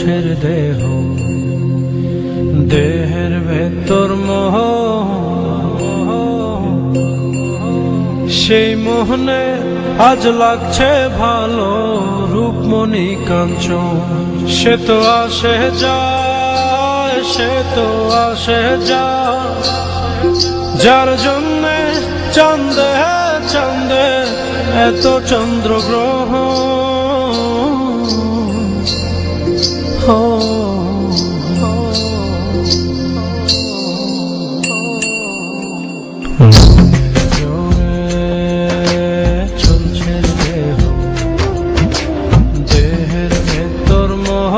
ঝলছের দেহ, দেহের ভেতর মোহ, সেই মোহনে আজ লাগছে ভালো রূপমণি কাঞ্চন। সে তো আসে যায়, সে তো আসে যায়, যার জন্যে চাঁদে চাঁদে এত চন্দ্রগ্রহ। চলছে দেহ, দেহের ভেতর মোহ,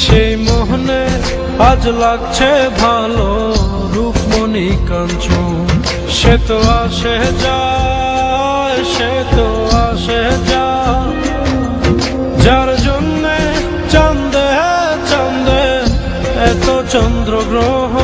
সেই মোহনে আজ লাগছে ভালো রূপমণি কাঞ্চন। সে তো আসে যায়, সে তো আসে যায়, যার জন্যে চাঁদে চাঁদে এত চন্দ্রগ্রহ।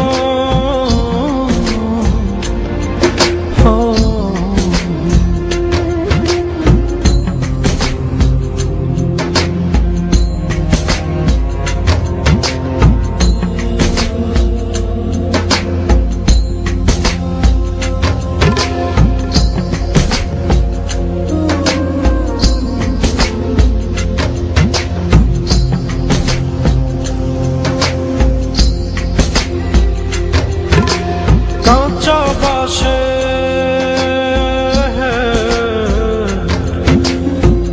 কাঁচা বাসে,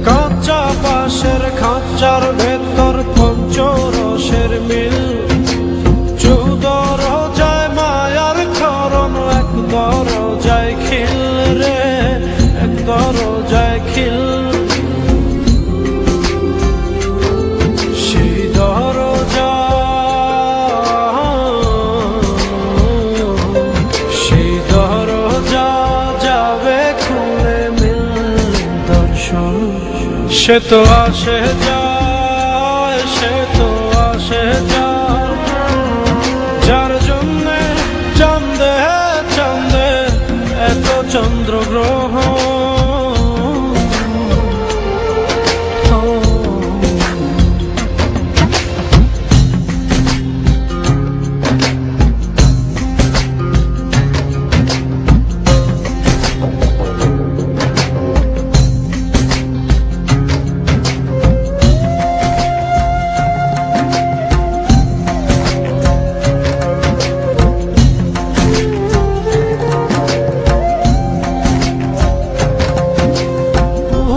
কাঁচা বাসের খাঁচার ভেতর পঞ্চরসের মিল, চৌদর যায় মায়ার খরণ, এক দরজায় খিল রে, এক দরজায় খিল। সেই দরজা, সেই দরজা যাবে খুলে মিল দর্শন। সে তো আসে যায়, সে তো আসে যায়, যার জন্যে চাঁদে চাঁদে এত চন্দ্রগ্রহ।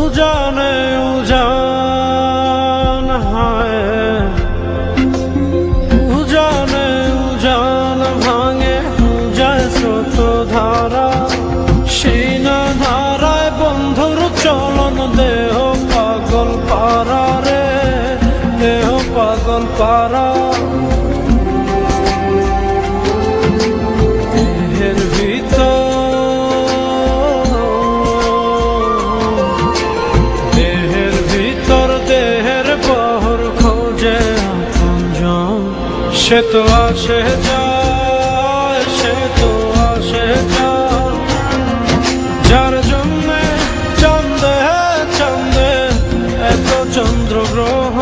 উজানে উজান হায়, উজানে উজান ভাঙে যায় স্রোত ধারা, সেই না ধারায় বন্ধুর চলন, দেহ পাগল পারা রে, দেহ পাগল পারা। দেহের ভিতর, দেহের ভিতর দেহের বহর খোঁজে আপনজন। সে তো আসে যায়, সে তো আসে যায়, যার জন্যে চাঁদে চাঁদে এত চন্দ্রগ্রহ।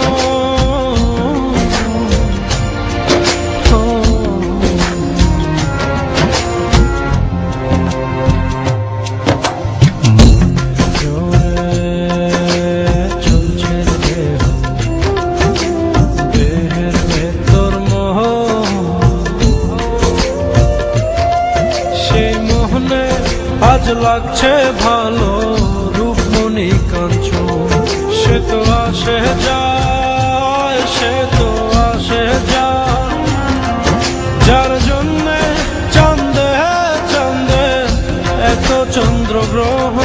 চলছে দেহ, দেহের ভেতর মোহ, সেই মোহনে আজ লাগছে ভালো রূপমণি কাঞ্চন। সে তো আসে যায়, সে তো আসে যায়, যার জন্যে চাঁদে চাঁদে এত চন্দ্রগ্রহ।